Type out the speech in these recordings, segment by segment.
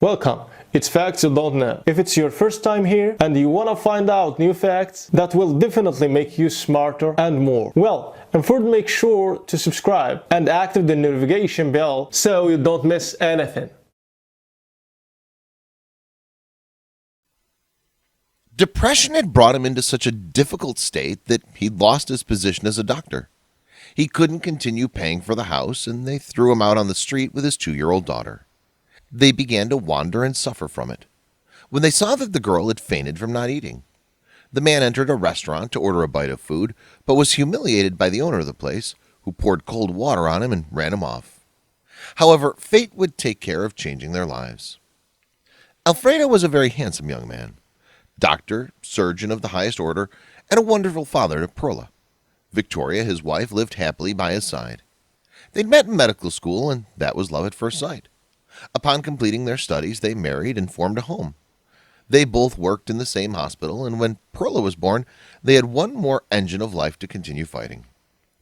Welcome. It's Facts You Don't Know. If it's your first time here and you want to find out new facts that will definitely make you smarter and more, well, and first make sure to subscribe and activate the notification bell so you don't miss anything. Depression had brought him into such a difficult state that he'd lost his position as a doctor. He couldn't continue paying for the house, and they threw him out on the street with his 2-year-old daughter. They began to wander and suffer from it, when they saw that the girl had fainted from not eating. The man entered a restaurant to order a bite of food, but was humiliated by the owner of the place, who poured cold water on him and ran him off. However, fate would take care of changing their lives. Alfredo was a very handsome young man, doctor, surgeon of the highest order, and a wonderful father to Perla. Victoria, his wife, lived happily by his side. They'd met in medical school, and that was love at first sight. Upon completing their studies, they married and formed a home. They both worked in the same hospital, and when Perla was born, they had one more engine of life to continue fighting.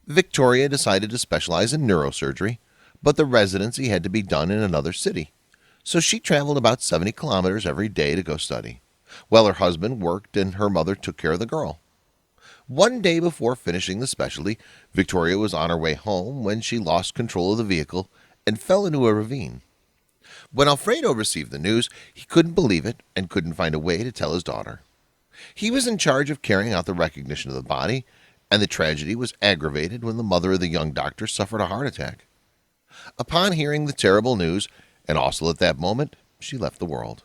Victoria decided to specialize in neurosurgery, but the residency had to be done in another city, so she traveled about 70 kilometers every day to go study, while her husband worked and her mother took care of the girl. One day before finishing the specialty, Victoria was on her way home when she lost control of the vehicle and fell into a ravine. When Alfredo received the news, he couldn't believe it and couldn't find a way to tell his daughter. He was in charge of carrying out the recognition of the body, and the tragedy was aggravated when the mother of the young doctor suffered a heart attack. Upon hearing the terrible news, and also at that moment, she left the world.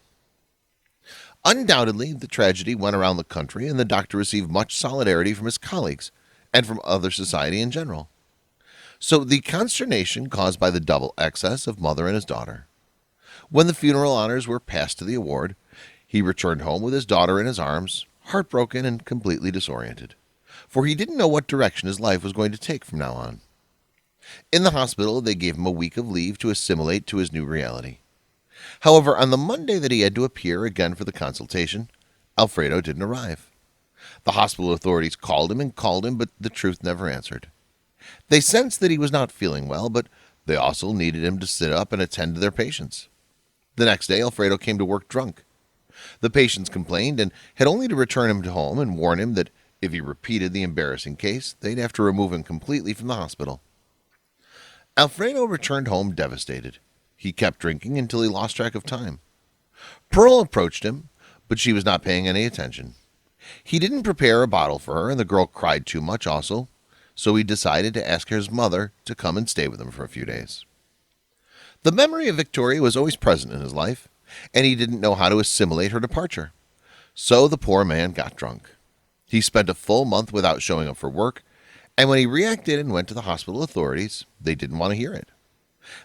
Undoubtedly, the tragedy went around the country, and the doctor received much solidarity from his colleagues and from other society in general. So the consternation caused by the double excess of mother and his daughter. When the funeral honors were passed to the award, he returned home with his daughter in his arms, heartbroken and completely disoriented, for he didn't know what direction his life was going to take from now on. In the hospital, they gave him a week of leave to assimilate to his new reality. However, on the Monday that he had to appear again for the consultation, Alfredo didn't arrive. The hospital authorities called him, but the truth never answered. They sensed that he was not feeling well, but they also needed him to sit up and attend to their patients. The next day, Alfredo came to work drunk. The patients complained and had only to return him to home and warn him that if he repeated the embarrassing case, they'd have to remove him completely from the hospital. Alfredo returned home devastated. He kept drinking until he lost track of time. Pearl approached him, but she was not paying any attention. He didn't prepare a bottle for her, and the girl cried too much also, so he decided to ask his mother to come and stay with him for a few days. The memory of Victoria was always present in his life, and he didn't know how to assimilate her departure. So the poor man got drunk. He spent a full month without showing up for work, and when he reacted and went to the hospital authorities, they didn't want to hear it.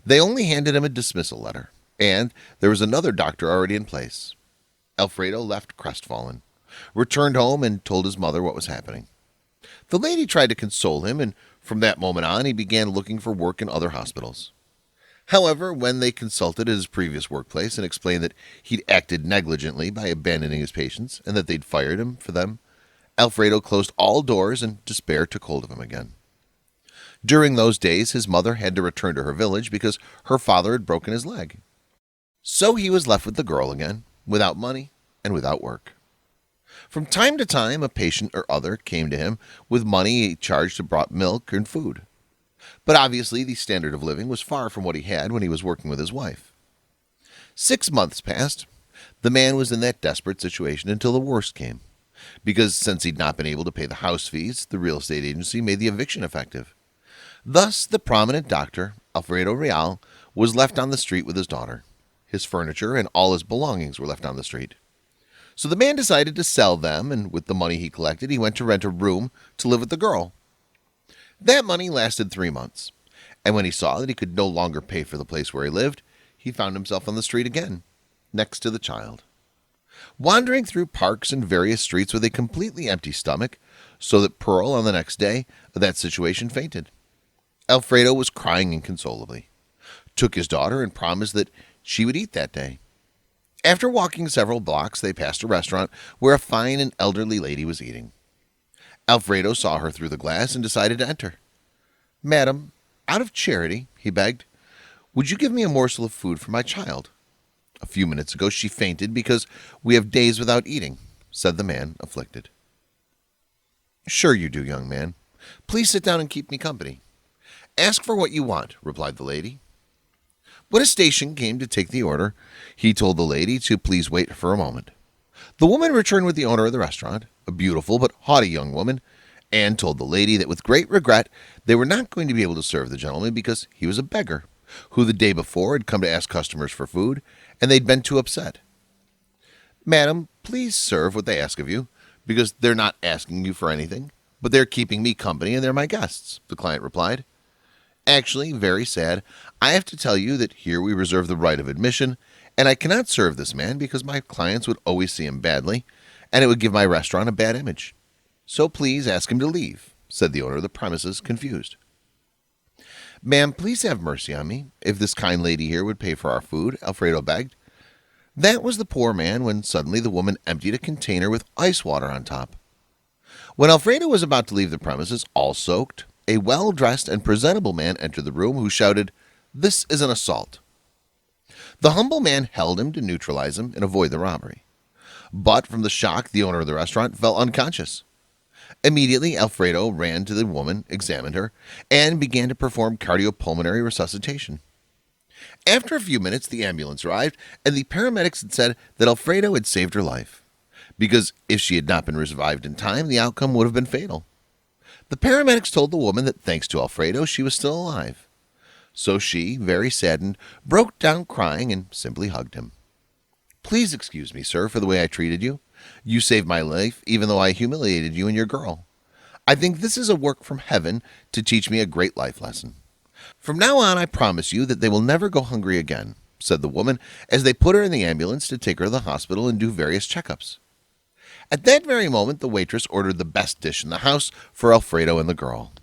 They only handed him a dismissal letter, and there was another doctor already in place. Alfredo left crestfallen, returned home, and told his mother what was happening. The lady tried to console him, and from that moment on, he began looking for work in other hospitals. However, when they consulted at his previous workplace and explained that he'd acted negligently by abandoning his patients and that they'd fired him for them, Alfredo closed all doors and despair took hold of him again. During those days, his mother had to return to her village because her father had broken his leg. So he was left with the girl again, without money and without work. From time to time, a patient or other came to him with money he charged to brought milk and food. But obviously, the standard of living was far from what he had when he was working with his wife. 6 months passed. The man was in that desperate situation until the worst came, because since he'd not been able to pay the house fees, the real estate agency made the eviction effective. Thus, the prominent doctor, Alfredo Real, was left on the street with his daughter. His furniture and all his belongings were left on the street. So the man decided to sell them, and with the money he collected, he went to rent a room to live with the girl. That money lasted 3 months, and when he saw that he could no longer pay for the place where he lived, he found himself on the street again, next to the child. Wandering through parks and various streets with a completely empty stomach, so that Pearl, on the next day of that situation, fainted. Alfredo was crying inconsolably, took his daughter, and promised that she would eat that day. After walking several blocks, they passed a restaurant where a fine and elderly lady was eating. Alfredo saw her through the glass and decided to enter. "Madam, out of charity," he begged, "would you give me a morsel of food for my child?" A few minutes ago she fainted because we have days without eating, said the man, afflicted. Sure you do, young man. Please sit down and keep me company. Ask for what you want, replied the lady. When a station came to take the order, he told the lady to please wait for a moment. The woman returned with the owner of the restaurant, a beautiful but haughty young woman, and told the lady that with great regret they were not going to be able to serve the gentleman because he was a beggar, who the day before had come to ask customers for food, and they'd been too upset. Madam, please serve what they ask of you, because they're not asking you for anything, but they're keeping me company and they're my guests, the client replied. Actually, very sad, I have to tell you that here we reserve the right of admission, and I cannot serve this man because my clients would always see him badly, and it would give my restaurant a bad image. So please ask him to leave, said the owner of the premises, confused. Ma'am, please have mercy on me. If this kind lady here would pay for our food, Alfredo begged. That was the poor man when suddenly the woman emptied a container with ice water on top. When Alfredo was about to leave the premises, all soaked, a well-dressed and presentable man entered the room who shouted, "This is an assault." The humble man held him to neutralize him and avoid the robbery. But from the shock, the owner of the restaurant fell unconscious. Immediately, Alfredo ran to the woman, examined her, and began to perform cardiopulmonary resuscitation. After a few minutes, the ambulance arrived, and the paramedics had said that Alfredo had saved her life, because if she had not been revived in time, the outcome would have been fatal. The paramedics told the woman that thanks to Alfredo, she was still alive. So she, very saddened, broke down crying and simply hugged him. Please excuse me, sir, for the way I treated you. You saved my life, even though I humiliated you and your girl. I think this is a work from heaven to teach me a great life lesson. From now on, I promise you that they will never go hungry again, said the woman, as they put her in the ambulance to take her to the hospital and do various checkups. At that very moment, the waitress ordered the best dish in the house for Alfredo and the girl.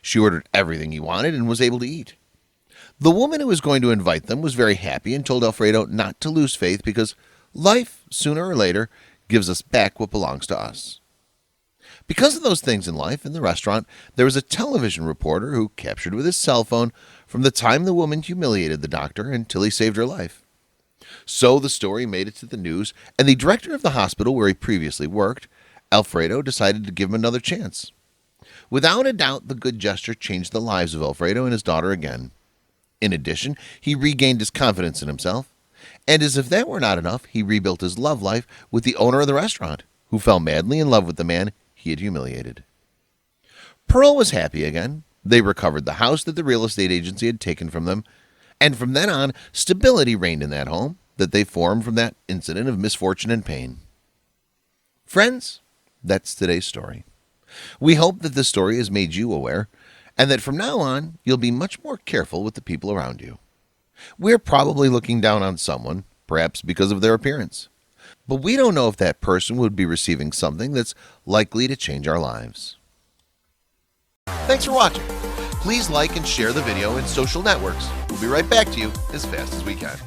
She ordered everything he wanted and was able to eat. The woman who was going to invite them was very happy and told Alfredo not to lose faith because life, sooner or later, gives us back what belongs to us. Because of those things in life, in the restaurant, there was a television reporter who captured with his cell phone from the time the woman humiliated the doctor until he saved her life. So the story made it to the news, and the director of the hospital where he previously worked, Alfredo, decided to give him another chance. Without a doubt, the good gesture changed the lives of Alfredo and his daughter again. In addition, he regained his confidence in himself, and as if that were not enough, he rebuilt his love life with the owner of the restaurant, who fell madly in love with the man he had humiliated. Pearl was happy again. They recovered the house that the real estate agency had taken from them, and from then on, stability reigned in that home that they formed from that incident of misfortune and pain. Friends, that's today's story. We hope that this story has made you aware, and that from now on, you'll be much more careful with the people around you. We're probably looking down on someone, perhaps because of their appearance. But we don't know if that person would be receiving something that's likely to change our lives. Thanks for watching. Please like and share the video in social networks. We'll be right back to you as fast as we can.